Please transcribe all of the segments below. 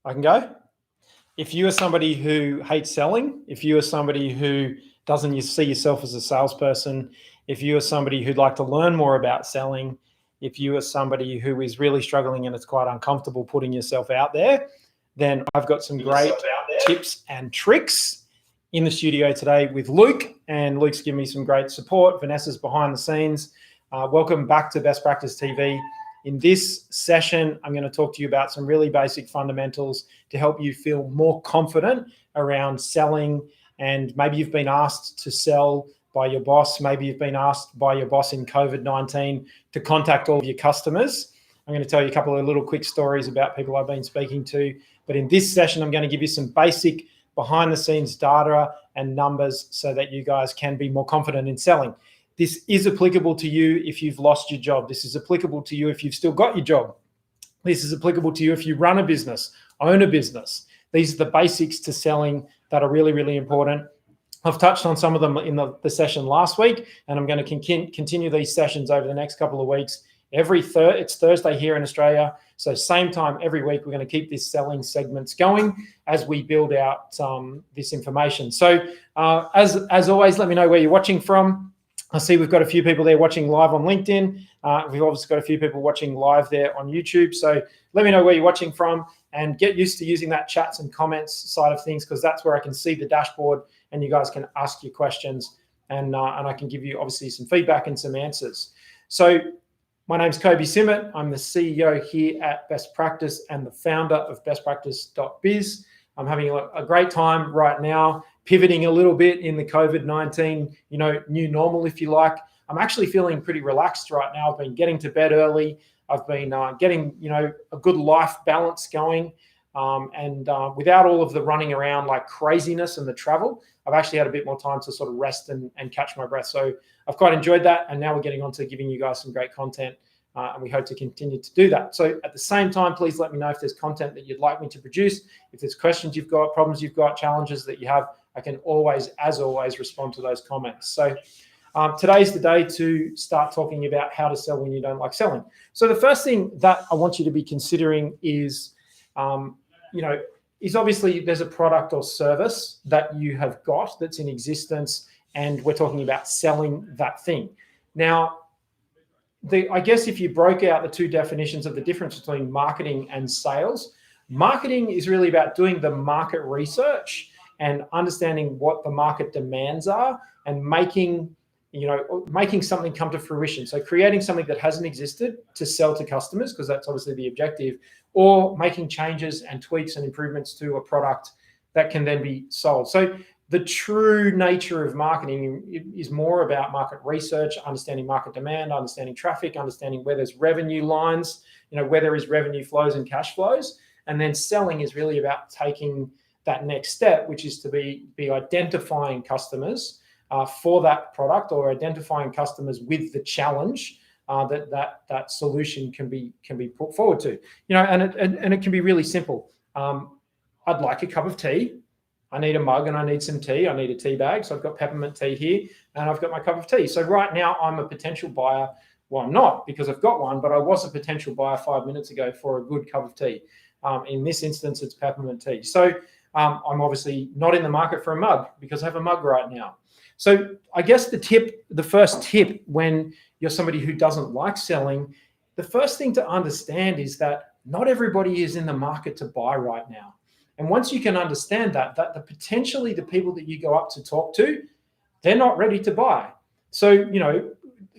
I can go. If you are somebody who hates selling, if you are somebody who doesn't see yourself as a salesperson, if you are somebody who'd like to learn more about selling, if you are somebody who is really struggling and it's quite uncomfortable putting yourself out there, then I've got some great tips and tricks in the studio today with Luke, and Luke's given me some great support. Vanessa's behind the scenes. Welcome back to Best Practice TV. In this session, I'm going to talk to you about some really basic fundamentals to help you feel more confident around selling. And maybe you've been asked to sell by your boss. Maybe you've been asked by your boss in COVID-19 to contact all of your customers. I'm going to tell you a couple of little quick stories about people I've been speaking to. But in this session, I'm going to give you some basic behind the scenes data and numbers so that you guys can be more confident in selling. This is applicable to you if you've lost your job. This is applicable to you if you've still got your job. This is applicable to you if you run a business, own a business. These are the basics to selling that are really, really important. I've touched on some of them in the session last week, and I'm going to continue these sessions over the next couple of weeks. It's Thursday here in Australia, so same time every week. We're going to keep this selling segments going as we build out this information. So as always, let me know where you're watching from. I see we've got a few people there watching live on LinkedIn. We've obviously got a few people watching live there on YouTube. So let me know where you're watching from and get used to using that chats and comments side of things, because that's where I can see the dashboard and you guys can ask your questions and I can give you obviously some feedback and some answers. So my name's Kobe Simmet. I'm the CEO here at Best Practice and the founder of bestpractice.biz. I'm having a great time right now, pivoting a little bit in the COVID-19, new normal, if you like. I'm actually feeling pretty relaxed right now. I've been getting to bed early. I've been getting, a good life balance going. And without all of the running around like craziness and the travel, I've actually had a bit more time to sort of rest and catch my breath. So I've quite enjoyed that. And now we're getting on to giving you guys some great content. And we hope to continue to do that. So at the same time, please let me know if there's content that you'd like me to produce. If there's questions you've got, problems you've got, challenges that you have, I can always, as always, respond to those comments. So today's the day to start talking about how to sell when you don't like selling. So the first thing that I want you to be considering is, is obviously there's a product or service that you have got that's in existence, and we're talking about selling that thing. Now, I guess if you broke out the two definitions of the difference between marketing and sales, marketing is really about doing the market research and understanding what the market demands are and making something come to fruition. So creating something that hasn't existed to sell to customers, because that's obviously the objective, or making changes and tweaks and improvements to a product that can then be sold. So the true nature of marketing is more about market research, understanding market demand, understanding traffic, understanding where there's revenue lines, where there is revenue flows and cash flows. And then selling is really about taking that next step, which is to be identifying customers for that product, or identifying customers with the challenge that solution can be put forward to. And it can be really simple. I'd like a cup of tea. I need a mug and I need some tea. I need a tea bag. So I've got peppermint tea here and I've got my cup of tea. So right now I'm a potential buyer. Well, I'm not, because I've got one, but I was a potential buyer 5 minutes ago for a good cup of tea. In this instance, it's peppermint tea. So I'm obviously not in the market for a mug because I have a mug right now. So I guess the first tip when you're somebody who doesn't like selling, the first thing to understand is that not everybody is in the market to buy right now. And once you can understand that potentially the people that you go up to talk to, they're not ready to buy. So,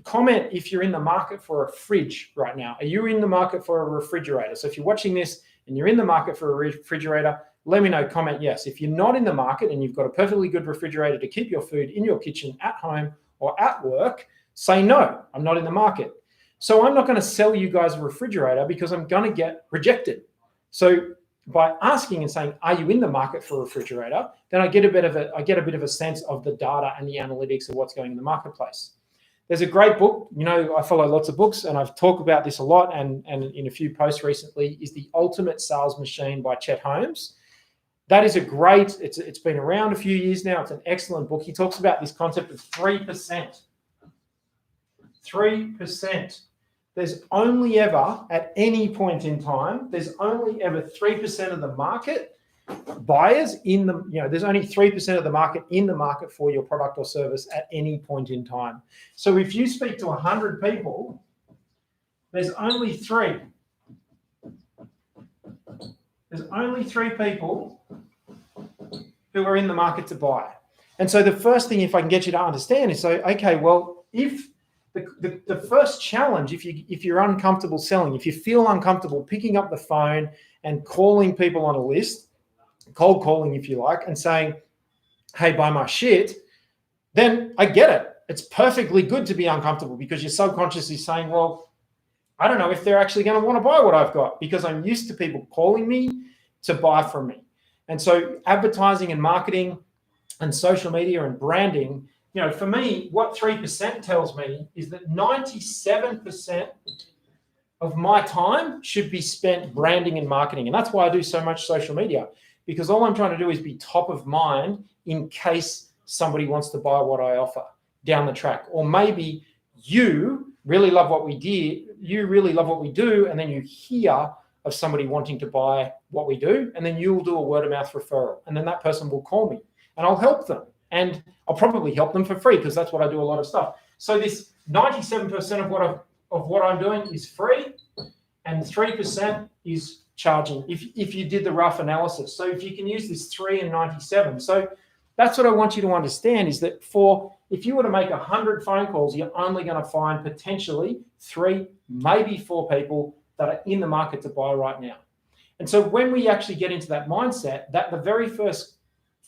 comment if you're in the market for a fridge right now. Are you in the market for a refrigerator? So if you're watching this and you're in the market for a refrigerator, let me know, comment yes. If you're not in the market and you've got a perfectly good refrigerator to keep your food in your kitchen at home or at work, say no, I'm not in the market. So I'm not going to sell you guys a refrigerator because I'm going to get rejected. So by asking and saying, are you in the market for a refrigerator? Then I get a bit of a sense of the data and the analytics of what's going in the marketplace. There's a great book, I follow lots of books and I've talked about this a lot and in a few posts recently, is The Ultimate Sales Machine by Chet Holmes. That is it's been around a few years now. It's an excellent book. He talks about this concept of 3%. 3%. there's only ever, at any point in time, there's only ever 3% of the market buyers in the, there's only 3% of the market in the market for your product or service at any point in time. So if you speak to 100 people, there's only three. There's only 3 people who are in the market to buy. And so the first thing, if I can get you to understand, is say, okay, well, if the first challenge, if you're uncomfortable selling, if you feel uncomfortable picking up the phone and calling people on a list, cold calling if you like, and saying, hey, buy my shit, then I get it. It's perfectly good to be uncomfortable because your subconscious is saying, well, I don't know if they're actually going to want to buy what I've got because I'm used to people calling me to buy from me. And so advertising and marketing and social media and branding, for me, what 3% tells me is that 97% of my time should be spent branding and marketing. And that's why I do so much social media, because all I'm trying to do is be top of mind in case somebody wants to buy what I offer down the track. Or maybe you really love what we do, and then you hear of somebody wanting to buy what we do, and then you'll do a word of mouth referral, and then that person will call me and I'll help them, and I'll probably help them for free because that's what I do a lot of stuff. So this 97% of what I'm doing is free, and 3% is charging if you did the rough analysis. So if you can use this 3 and 97. So that's what I want you to understand, is that if you were to make 100 phone calls, you're only going to find potentially 3, maybe 4 people that are in the market to buy right now. And so when we actually get into that mindset, that the very first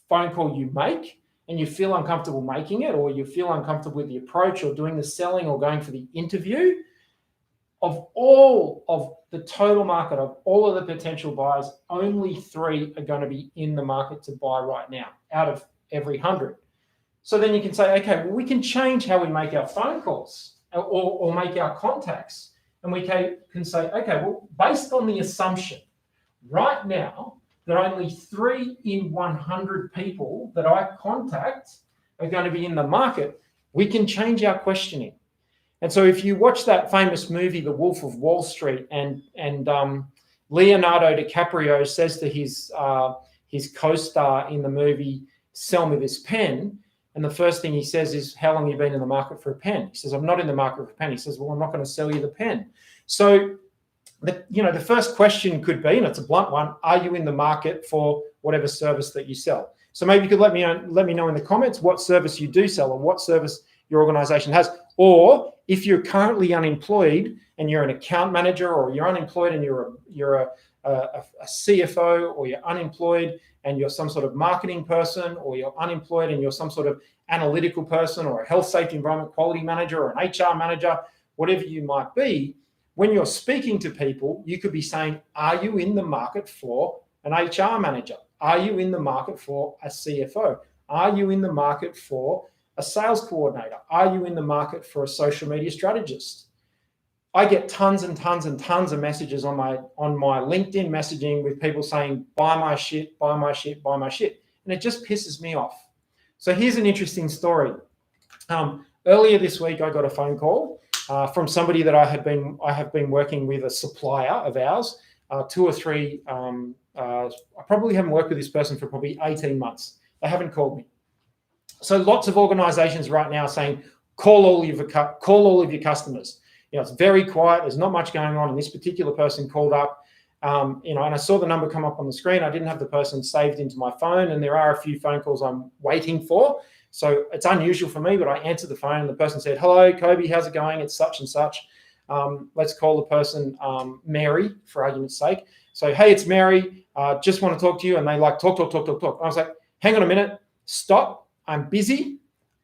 phone call you make and you feel uncomfortable making it, or you feel uncomfortable with the approach or doing the selling or going for the interview, of all of the total market, of all of the potential buyers, only 3 are going to be in the market to buy right now out of every 100. So then you can say, okay, well, we can change how we make our phone calls or make our contacts. And we can say, okay, well, based on the assumption right now that only 3 in 100 people that I contact are going to be in the market, we can change our questioning. And so if you watch that famous movie, The Wolf of Wall Street, and Leonardo DiCaprio says to his co-star in the movie, sell me this pen. And the first thing he says is, how long have you been in the market for a pen? He says, I'm not in the market for a pen. He says, well, I'm not going to sell you the pen. So, the first question could be, and it's a blunt one, are you in the market for whatever service that you sell? So maybe you could let me know in the comments what service you do sell or what service your organization has. Or if you're currently unemployed and you're an account manager, or you're unemployed and you're a CFO, or you're unemployed and you're some sort of marketing person, or you're unemployed and you're some sort of analytical person, or a health, safety, environment, quality manager, or an HR manager, whatever you might be, when you're speaking to people, you could be saying, are you in the market for an HR manager? Are you in the market for a CFO? Are you in the market for a sales coordinator? Are you in the market for a social media strategist? I get tons and tons and tons of messages on my LinkedIn messaging with people saying, buy my shit, buy my shit, buy my shit. And it just pisses me off. So here's an interesting story. Earlier this week, I got a phone call from somebody that I have been working with, a supplier of ours, 2 or 3. I probably haven't worked with this person for probably 18 months. They haven't called me. So lots of organizations right now are saying, call all of your customers. It's very quiet. There's not much going on. And this particular person called up, and I saw the number come up on the screen. I didn't have the person saved into my phone, and there are a few phone calls I'm waiting for. So it's unusual for me, but I answered the phone and the person said, hello, Kobe, how's it going? It's such and such. Let's call the person Mary, for argument's sake. So, hey, it's Mary. Just want to talk to you. And they talk. And I was like, hang on a minute. Stop. I'm busy.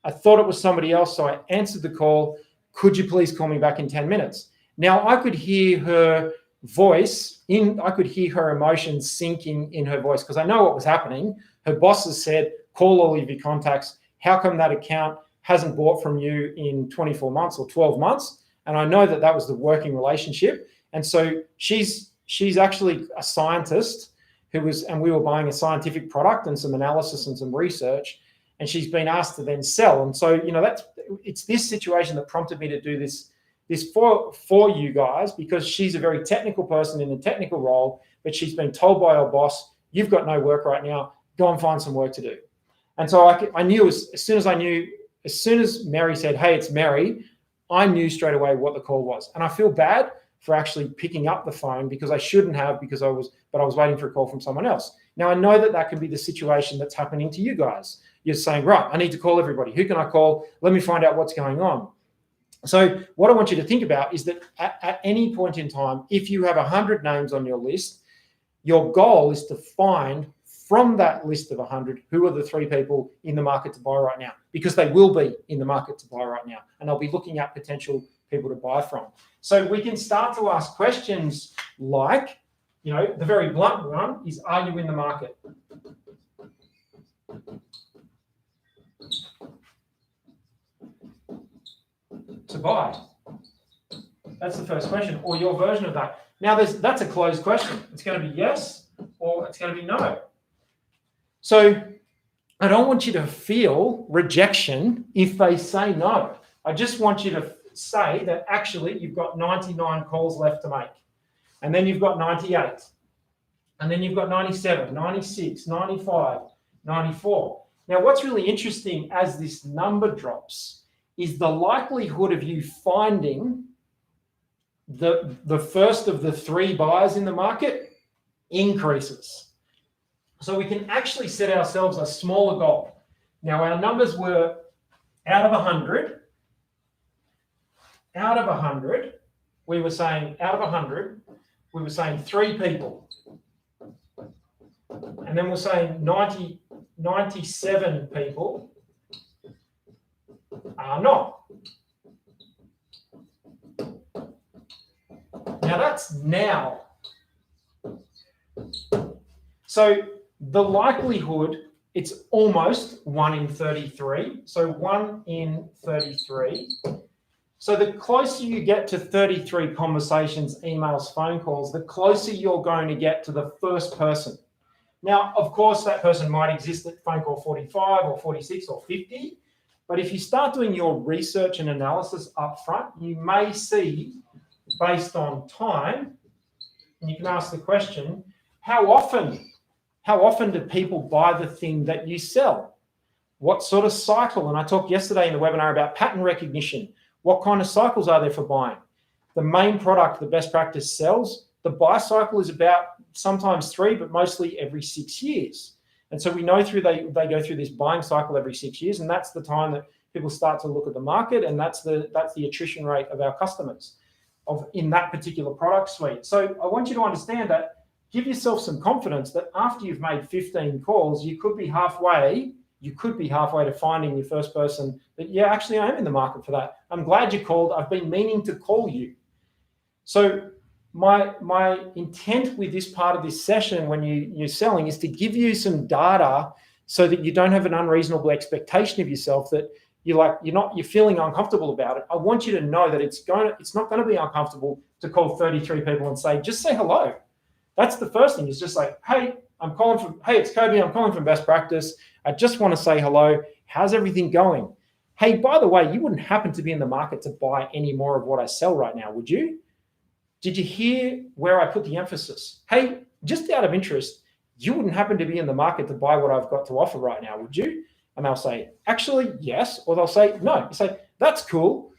I thought it was somebody else. So I answered the call. Could you please call me back in 10 minutes? Now I could hear her voice I could hear her emotions sinking in her voice, because I know what was happening. Her bosses said, call all of your contacts. How come that account hasn't bought from you in 24 months or 12 months? And I know that was the working relationship. And so she's actually a scientist and we were buying a scientific product and some analysis and some research, and she's been asked to then sell. And so, it's this situation that prompted me to do this this for you guys because she's a very technical person in a technical role, but she's been told by her boss, you've got no work right now, go and find some work to do. And so I knew as soon as Mary said, hey, it's Mary, I knew straight away what the call was. And I feel bad for actually picking up the phone because I shouldn't have, but I was waiting for a call from someone else. Now I know that can be the situation that's happening to you guys. You're saying, right, I need to call everybody. Who can I call? Let me find out what's going on. So what I want you to think about is that at any point in time, if you have 100 names on your list, your goal is to find from that list of 100, who are the 3 people in the market to buy right now? Because they will be in the market to buy right now, and they'll be looking at potential people to buy from. So we can start to ask questions like, the very blunt one is, are you in the market? To buy? That's the first question, or your version of that. Now, that's a closed question. It's going to be yes, or it's going to be no. So I don't want you to feel rejection if they say no. I just want you to say that actually you've got 99 calls left to make. And then you've got 98. And then you've got 97, 96, 95, 94. Now, what's really interesting as this number drops is the likelihood of you finding the first of the 3 buyers in the market increases. So we can actually set ourselves a smaller goal. Now, our numbers were out of 100, we were saying 3 people. And then we're saying 97 people are not. Now, that's now. So the likelihood, it's almost 1 in 33. So 1 in 33. So the closer you get to 33 conversations, emails, phone calls, the closer you're going to get to the first person. Now, of course, that person might exist at phone call 45 or 46 or 50. But if you start doing your research and analysis up front, you may see, based on time, and you can ask the question, how often do people buy the thing that you sell? What sort of cycle? And I talked yesterday in the webinar about pattern recognition. What kind of cycles are there for buying? The main product, the best practice sells, the buy cycle is about sometimes 3, but mostly every 6 years. And so we know they go through this buying cycle every 6 years, and that's the time that people start to look at the market, and that's the attrition rate of our customers in that particular product suite. So I want you to understand that. Give yourself some confidence that after you've made 15 calls, you could be halfway to finding your first person that, yeah, actually I am in the market for that. I'm glad you called. I've been meaning to call you. So my intent with this part of this session when you're selling is to give you some data so that you don't have an unreasonable expectation of yourself that you're feeling uncomfortable about it. I want you to know that it's not going to be uncomfortable to call 33 people and just say hello. That's the first thing. It's just like, hey, it's Kobe. I'm calling from Best Practice. I just want to say hello. How's everything going? Hey, by the way, you wouldn't happen to be in the market to buy any more of what I sell right now, would you? Did you hear where I put the emphasis? Hey, just out of interest, you wouldn't happen to be in the market to buy what I've got to offer right now, would you? And they'll say, actually, yes. Or they'll say, no. You say, that's cool.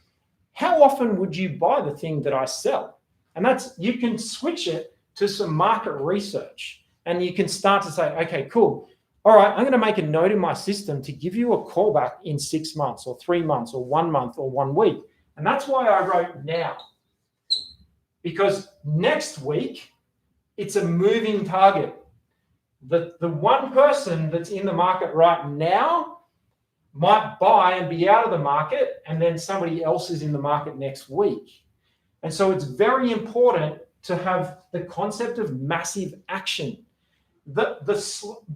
How often would you buy the thing that I sell? And you can switch it to some market research, and you can start to say, okay, cool. All right, I'm going to make a note in my system to give you a call back in 6 months or 3 months or 1 month or 1 week. And that's why I wrote now, because next week it's a moving target. The one person that's in the market right now might buy and be out of the market, and then somebody else is in the market next week. And so it's very important to have the concept of massive action. The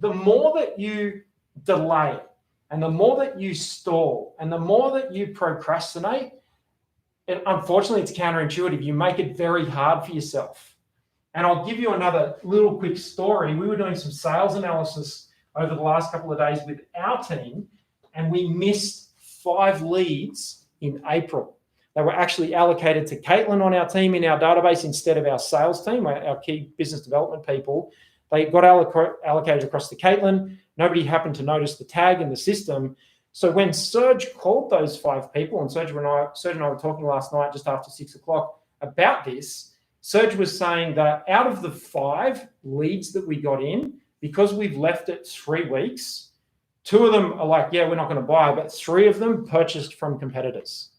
more that you delay, and the more that you stall, and the more that you procrastinate, and unfortunately it's counterintuitive, you make it very hard for yourself. And I'll give you another little quick story. We were doing some sales analysis over the last couple of days with our team, and we missed 5 leads in April. They were actually allocated to Caitlin on our team in our database instead of our sales team, our key business development people. They got allocated across to Caitlin. Nobody happened to notice the tag in the system. So when Serge called those 5 people, and Serge and I were talking last night just after 6 o'clock about this, Serge was saying that out of the 5 leads that we got in, because we've left it 3 weeks, 2 of them are like, yeah, we're not going to buy, but 3 of them purchased from competitors.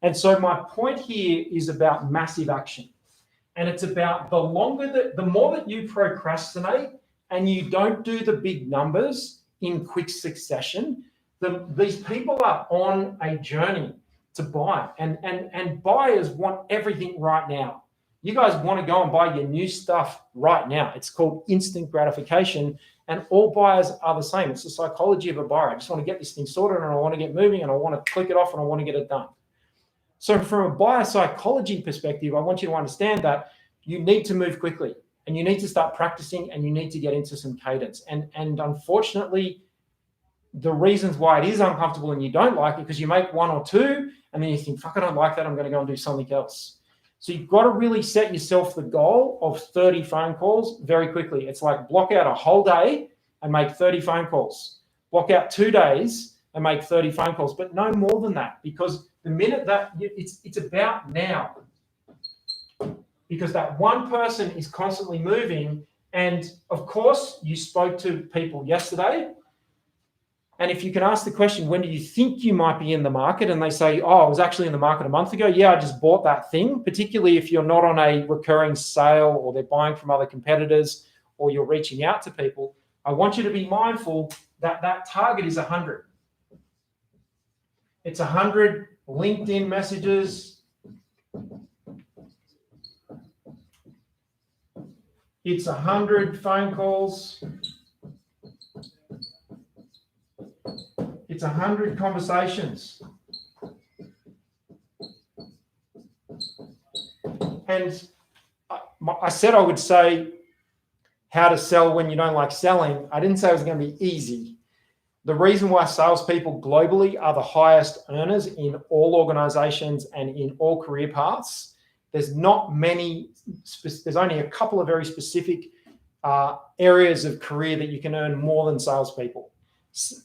And so my point here is about massive action. And it's about the more that you procrastinate and you don't do the big numbers in quick succession, these people are on a journey to buy. And buyers want everything right now. You guys want to go and buy your new stuff right now. It's called instant gratification. And all buyers are the same. It's the psychology of a buyer. I just want to get this thing sorted and I want to get moving and I want to click it off and I want to get it done. So from a buyer psychology perspective, I want you to understand that you need to move quickly and you need to start practicing and you need to get into some cadence. And unfortunately, the reasons why it is uncomfortable and you don't like it because you make 1 or 2 and then you think, fuck, I don't like that. I'm going to go and do something else. So you've got to really set yourself the goal of 30 phone calls very quickly. It's like block out a whole day and make 30 phone calls. Block out 2 days and make 30 phone calls, but no more than that, because the minute that it's about now, because that one person is constantly moving. And of course, you spoke to people yesterday. And if you can ask the question, when do you think you might be in the market? And they say, oh, I was actually in the market a month ago. Yeah, I just bought that thing, particularly if you're not on a recurring sale or they're buying from other competitors or you're reaching out to people. I want you to be mindful that that target is 100. It's 100 LinkedIn messages. It's 100 phone calls. It's 100 conversations. And I said I would say how to sell when you don't like selling. I didn't say it was going to be easy. The reason why salespeople globally are the highest earners in all organizations and in all career paths, there's not many, there's only a couple of very specific areas of career that you can earn more than salespeople.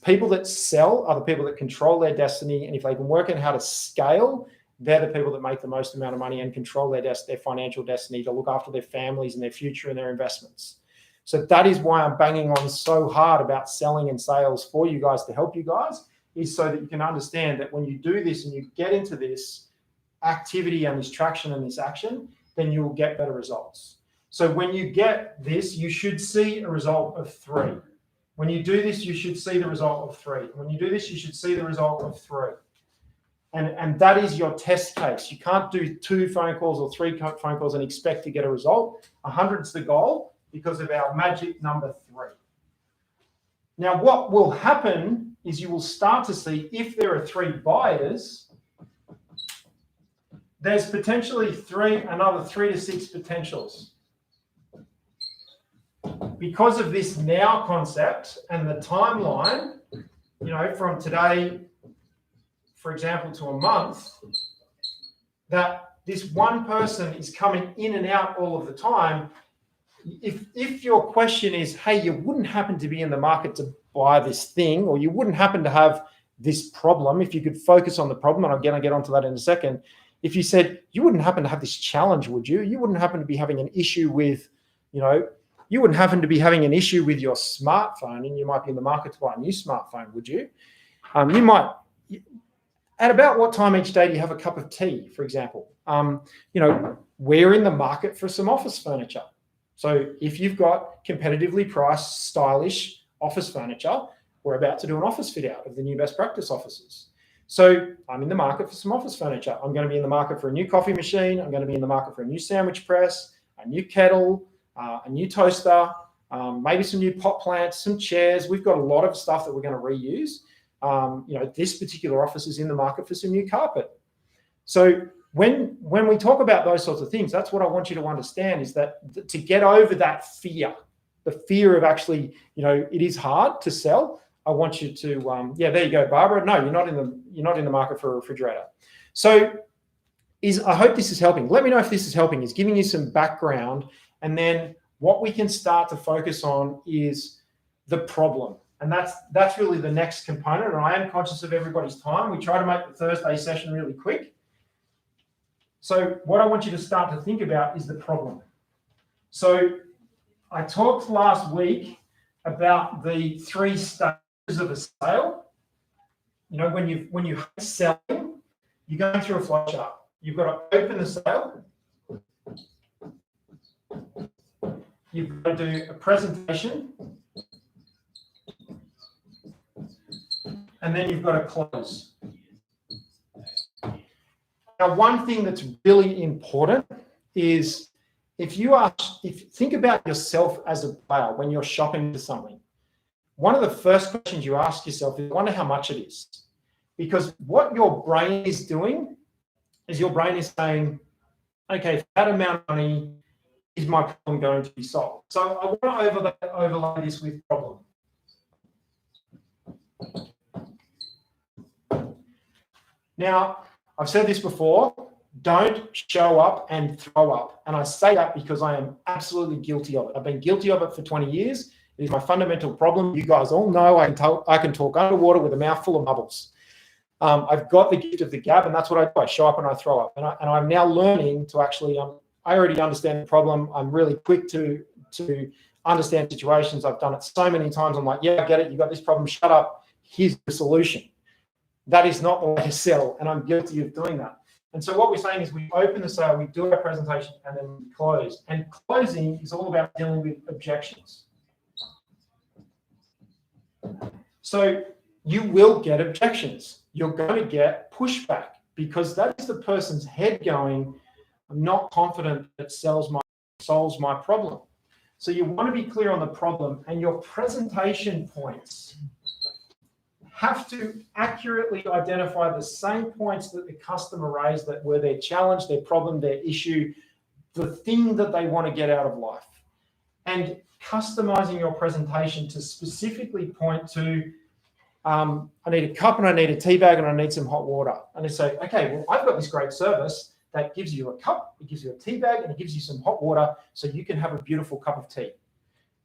People that sell are the people that control their destiny, and if they can work out how to scale, they're the people that make the most amount of money and control their financial destiny to look after their families and their future and their investments. So that is why I'm banging on so hard about selling and sales for you guys to help you guys, is so that you can understand that when you do this and you get into this activity and this traction and this action, then you will get better results. So when you get this, you should see a result of 3. When you do this, you should see the result of 3. When you do this, you should see the result of 3. And that is your test case. You can't do 2 phone calls or 3 phone calls and expect to get a result. 100's the goal because of our magic number 3. Now, what will happen is you will start to see if there are 3 buyers, there's potentially another 3 to 6 potentials. Because of this now concept and the timeline, from today, for example, to a month, that this one person is coming in and out all of the time. If your question is, hey, you wouldn't happen to be in the market to buy this thing, or you wouldn't happen to have this problem, if you could focus on the problem, and I'm going to get onto that in a second. If you said, you wouldn't happen to have this challenge, would you? You wouldn't happen to be having an issue with, you wouldn't happen to be having an issue with your smartphone and you might be in the market to buy a new smartphone, would you? You might, at about what time each day do you have a cup of tea, for example? We're in the market for some office furniture. So if you've got competitively priced, stylish office furniture, we're about to do an office fit out of the new best practice offices. So I'm in the market for some office furniture. I'm going to be in the market for a new coffee machine. I'm going to be in the market for a new sandwich press, a new kettle, a new toaster, maybe some new pot plants, some chairs. We've got a lot of stuff that we're going to reuse. This particular office is in the market for some new carpet. So when we talk about those sorts of things, that's what I want you to understand, is that to get over that fear, the fear of actually, it is hard to sell. I want you to, there you go, Barbara. No, you're not in the market for a refrigerator. So I hope this is helping. Let me know if this is helping. It's giving you some background. And then what we can start to focus on is the problem. And that's really the next component. And I am conscious of everybody's time. We try to make the Thursday session really quick. So what I want you to start to think about is the problem. So I talked last week about the 3 stages of a sale. You know, when you selling, you're going through a flow chart. You've got to open the sale. You've got to do a presentation. And then you've got to close. Now, one thing that's really important is think about yourself as a buyer when you're shopping for something. One of the first questions you ask yourself is, I wonder how much it is. Because what your brain is doing is your brain is saying, okay, for that amount of money, is my problem going to be solved? So I want to overlay this with problem. Now, I've said this before, don't show up and throw up. And I say that because I am absolutely guilty of it. I've been guilty of it for 20 years. It is my fundamental problem. You guys all know I can talk underwater with a mouthful of bubbles. I've got the gift of the gab, and that's what I do. I show up and I throw up. And I'm now learning to actually, I already understand the problem. I'm really quick to understand situations. I've done it so many times. I'm like, yeah, I get it. You got this problem. Shut up. Here's the solution. That is not the way to sell, and I'm guilty of doing that. And so what we're saying is we open the sale, we do our presentation, and then we close. And closing is all about dealing with objections. So you will get objections. You're going to get pushback because that is the person's head going, I'm not confident that solves my problem. So you want to be clear on the problem, and your presentation points have to accurately identify the same points that the customer raised that were their challenge, their problem, their issue, the thing that they want to get out of life. And customizing your presentation to specifically point to, I need a cup and I need a tea bag and I need some hot water. And they say, okay, well, I've got this great service that gives you a cup, it gives you a tea bag, and it gives you some hot water so you can have a beautiful cup of tea.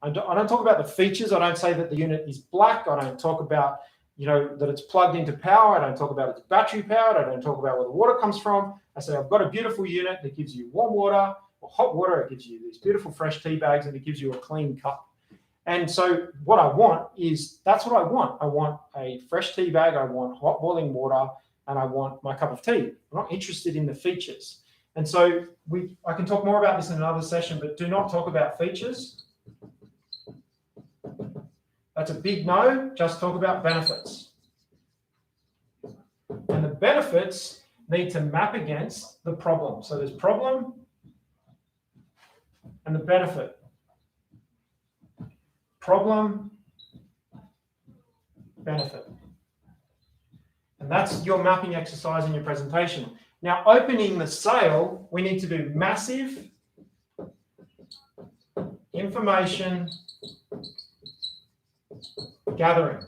I don't talk about the features. I don't say that the unit is black. I don't talk about that it's plugged into power. I don't talk about it's battery powered. I don't talk about where the water comes from. I say, I've got a beautiful unit that gives you warm water or hot water. It gives you these beautiful fresh tea bags, and it gives you a clean cup. And so what I want is, that's what I want. I want a fresh tea bag. I want hot boiling water, and I want my cup of tea. I'm not interested in the features. And so I can talk more about this in another session, but do not talk about features. That's a big no. Just talk about benefits. And the benefits need to map against the problem. So there's problem and the benefit. Problem, benefit. And that's your mapping exercise in your presentation. Now, opening the sale, we need to do massive information gathering.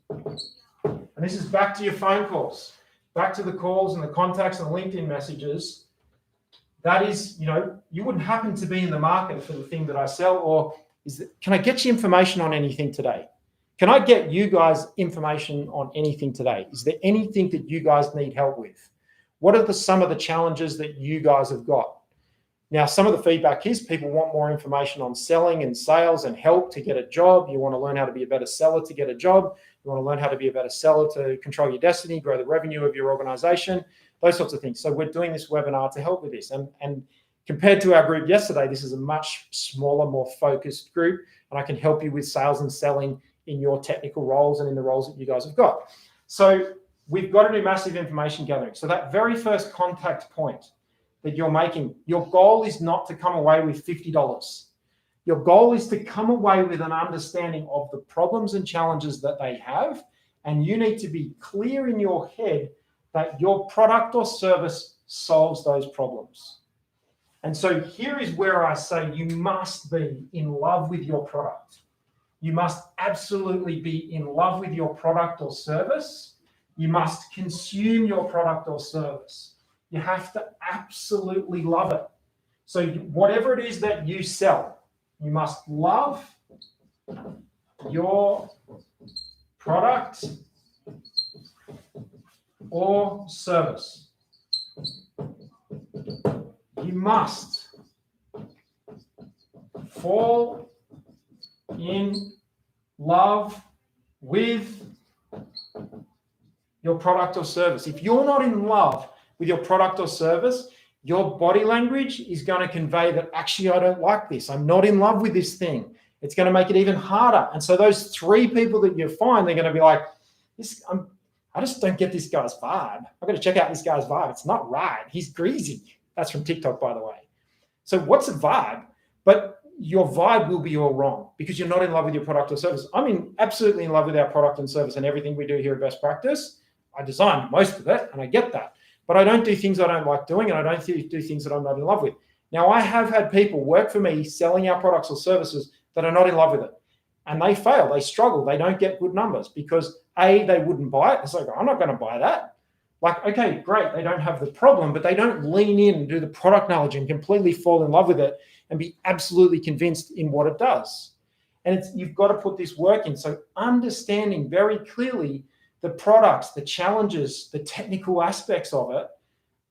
And this is back to your phone calls, back to the calls and the contacts and LinkedIn messages. That is, you wouldn't happen to be in the market for the thing that I sell, or can I get you information on anything today? Can I get you guys information on anything today? Is there anything that you guys need help with? What are some of the challenges that you guys have got? Now, some of the feedback is people want more information on selling and sales and help to get a job. You want to learn how to be a better seller to get a job. You want to learn how to be a better seller to control your destiny, grow the revenue of your organization, those sorts of things. So we're doing this webinar to help with this. And compared to our group yesterday, this is a much smaller, more focused group, and I can help you with sales and selling in your technical roles and in the roles that you guys have got. So we've got to do massive information gathering. So that very first contact point that you're making, your goal is not to come away with $50. Your goal is to come away with an understanding of the problems and challenges that they have, and you need to be clear in your head that your product or service solves those problems. And so here is where I say you must be in love with your product. You must absolutely be in love with your product or service. You must consume your product or service. You have to absolutely love it. So whatever it is that you sell, you must love your product or service. You must fall in love with your product or service. If you're not in love with your product or service, your body language is going to convey that actually I don't like this. I'm not in love with this thing. It's going to make it even harder. And so those three people that you find, they're going to be like, I just don't get this guy's vibe. I've got to check out this guy's vibe. It's not right. He's greasy. That's from TikTok, by the way. So what's a vibe? But your vibe will be all wrong because you're not in love with your product or service. I'm absolutely in love with our product and service and everything we do here at Best Practice. I design most of it, and I get that. But I don't do things I don't like doing, and I don't do things that I'm not in love with. Now, I have had people work for me selling our products or services that are not in love with it. And they fail. They struggle. They don't get good numbers because, A, they wouldn't buy it. It's like, I'm not going to buy that. Like, okay, great. They don't have the problem, but they don't lean in and do the product knowledge and completely fall in love with it and be absolutely convinced in what it does. And you've got to put this work in. So understanding very clearly the products, the challenges, the technical aspects of it,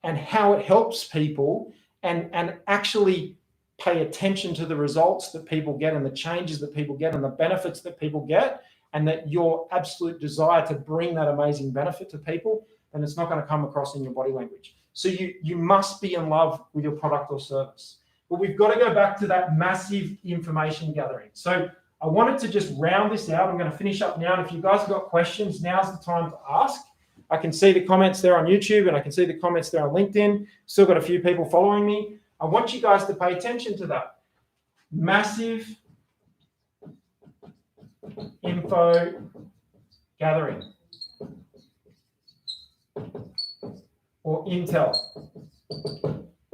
and how it helps people, and actually pay attention to the results that people get and the changes that people get and the benefits that people get, and that your absolute desire to bring that amazing benefit to people, then it's not going to come across in your body language. So you must be in love with your product or service. But we've got to go back to that massive information gathering. So I wanted to just round this out. I'm going to finish up now. And if you guys have got questions, now's the time to ask. I can see the comments there on YouTube and I can see the comments there on LinkedIn. Still got a few people following me. I want you guys to pay attention to that. Massive info gathering or intel.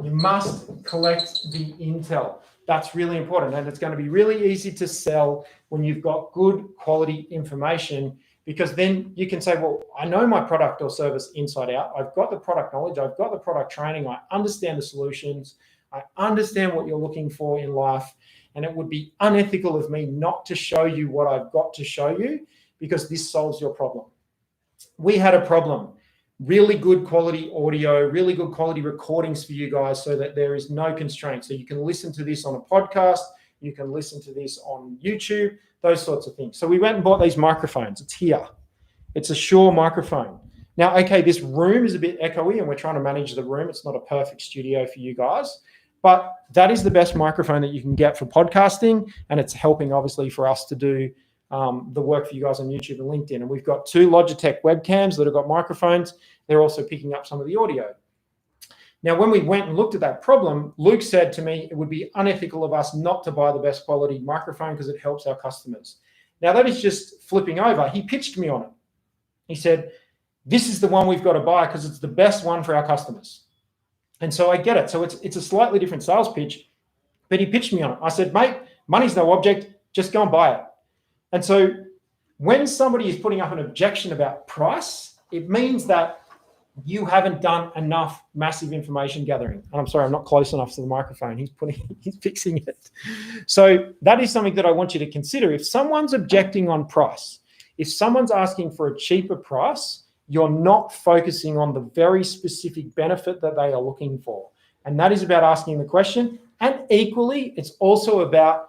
You must collect the intel. That's really important. And it's going to be really easy to sell when you've got good quality information, because then you can say, well, I know my product or service inside out. I've got the product knowledge. I've got the product training. I understand the solutions. I understand what you're looking for in life. And it would be unethical of me not to show you what I've got to show you, because this solves your problem. We had a problem. Really good quality audio, really good quality recordings for you guys so that there is no constraint. So you can listen to this on a podcast, you can listen to this on YouTube, those sorts of things. So we went and bought these microphones. It's here. It's a Shure microphone. Now, okay, this room is a bit echoey and we're trying to manage the room. It's not a perfect studio for you guys, but that is the best microphone that you can get for podcasting. And it's helping obviously for us to do the work for you guys on YouTube and LinkedIn. And we've got 2 Logitech webcams that have got microphones. They're also picking up some of the audio. Now, when we went and looked at that problem, Luke said to me, it would be unethical of us not to buy the best quality microphone because it helps our customers. Now, that is just flipping over. He pitched me on it. He said, this is the one we've got to buy because it's the best one for our customers. And so I get it. So it's a slightly different sales pitch, but he pitched me on it. I said, mate, money's no object. Just go and buy it. And so when somebody is putting up an objection about price, it means that you haven't done enough massive information gathering. And I'm sorry, I'm not close enough to the microphone. He's fixing it. So that is something that I want you to consider. If someone's objecting on price, if someone's asking for a cheaper price, you're not focusing on the very specific benefit that they are looking for. And that is about asking the question. And equally, it's also about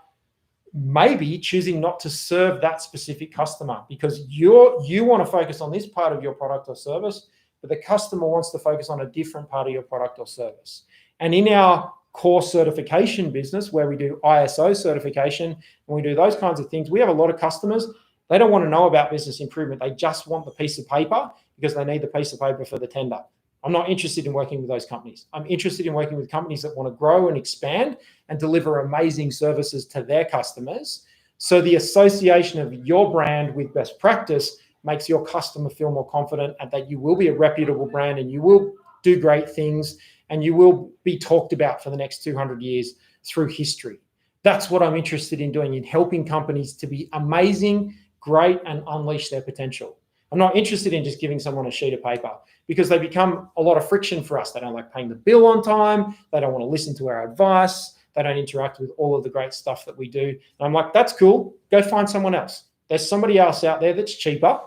maybe choosing not to serve that specific customer, because you want to focus on this part of your product or service, but the customer wants to focus on a different part of your product or service. And in our core certification business, where we do ISO certification and we do those kinds of things, we have a lot of customers. They don't want to know about business improvement. They just want the piece of paper because they need the piece of paper for the tender. I'm not interested in working with those companies. I'm interested in working with companies that want to grow and expand and deliver amazing services to their customers. So the association of your brand with best practice makes your customer feel more confident and that you will be a reputable brand and you will do great things and you will be talked about for the next 200 years through history. That's what I'm interested in doing, in helping companies to be amazing, great, and unleash their potential. I'm not interested in just giving someone a sheet of paper because they become a lot of friction for us. They don't like paying the bill on time. They don't want to listen to our advice. They don't interact with all of the great stuff that we do. And I'm like, that's cool. Go find someone else. There's somebody else out there that's cheaper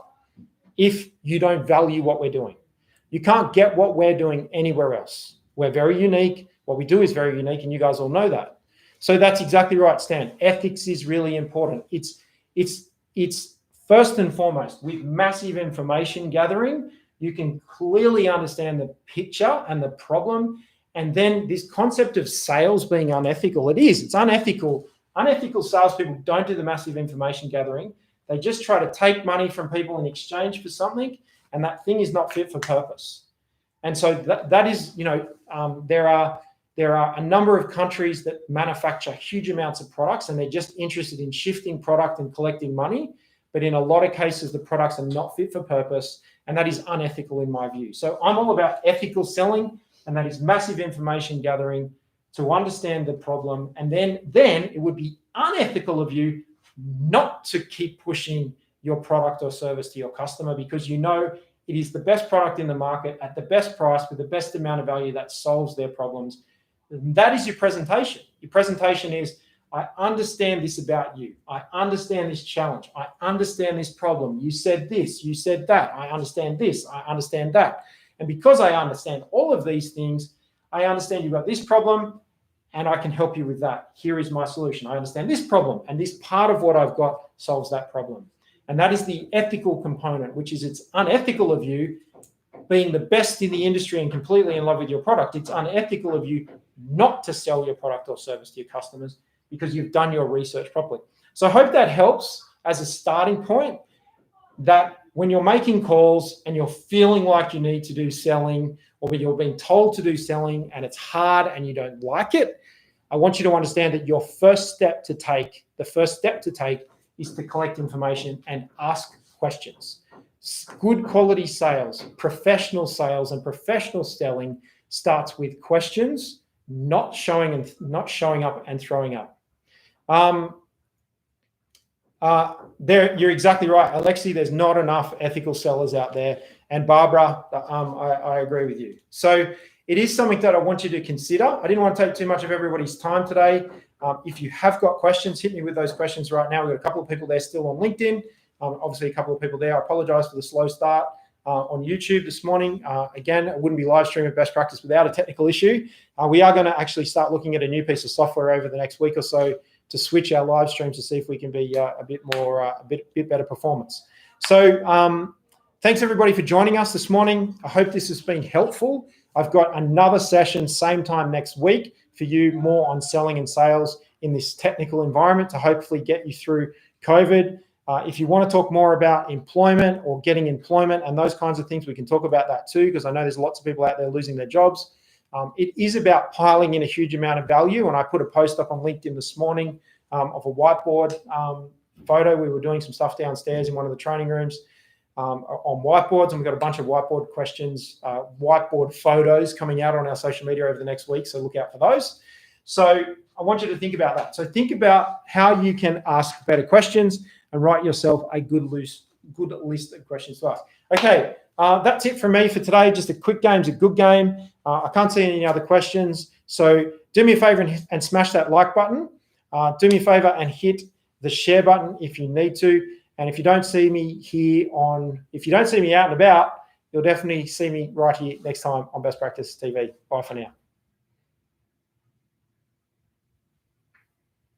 if you don't value what we're doing. You can't get what we're doing anywhere else. We're very unique. What we do is very unique, and you guys all know that. So that's exactly right, Stan. Ethics is really important. It's first and foremost, with massive information gathering, you can clearly understand the picture and the problem. And then this concept of sales being unethical, it's unethical. Unethical salespeople don't do the massive information gathering. They just try to take money from people in exchange for something, and that thing is not fit for purpose. And so that is, there are a number of countries that manufacture huge amounts of products, and they're just interested in shifting product and collecting money. But in a lot of cases, the products are not fit for purpose, and that is unethical in my view. So I'm all about ethical selling, and that is massive information gathering to understand the problem. And then it would be unethical of you not to keep pushing your product or service to your customer, because you know it is the best product in the market at the best price with the best amount of value that solves their problems. And that is your presentation. Your presentation is, I understand this about you. I understand this challenge. I understand this problem. You said this, you said that. I understand this, I understand that. And because I understand all of these things, I understand you've got this problem and I can help you with that. Here is my solution. I understand this problem, and this part of what I've got solves that problem. And that is the ethical component, which is, it's unethical of you being the best in the industry and completely in love with your product. It's unethical of you not to sell your product or service to your customers because you've done your research properly. So I hope that helps as a starting point, that when you're making calls and you're feeling like you need to do selling, or when you're being told to do selling and it's hard and you don't like it, I want you to understand that your first step to take, is to collect information and ask questions. Good quality sales, professional sales, and professional selling starts with questions, not showing up and throwing up. You're exactly right, Alexi. There's not enough ethical sellers out there, and Barbara, I agree with you. So it is something that I want you to consider. I didn't want to take too much of everybody's time today. If you have got questions, hit me with those questions right now. We've got a couple of people there still on LinkedIn. Obviously, a couple of people there. I apologize for the slow start on YouTube this morning. Again, I wouldn't be live streaming Best Practice without a technical issue. We are going to actually start looking at a new piece of software over the next week or so to switch our live streams to see if we can be a bit better performance. So thanks everybody for joining us this morning. I hope this has been helpful. I've got another session same time next week for you, more on selling and sales in this technical environment to hopefully get you through COVID. If you want to talk more about employment or getting employment and those kinds of things, we can talk about that too, because I know there's lots of people out there losing their jobs. It is about piling in a huge amount of value. And I put a post up on LinkedIn this morning of a whiteboard photo. We were doing some stuff downstairs in one of the training rooms on whiteboards, and we've got a bunch of whiteboard questions, whiteboard photos coming out on our social media over the next week. So look out for those. So I want you to think about that. So think about how you can ask better questions and write yourself a good list of questions to ask. Okay, that's it from me for today. Just a quick game's a good game. I can't see any other questions. So do me a favor and smash that like button. Do me a favor and hit the share button if you need to. And if you don't see me if you don't see me out and about, you'll definitely see me right here next time on Best Practice TV. Bye for now.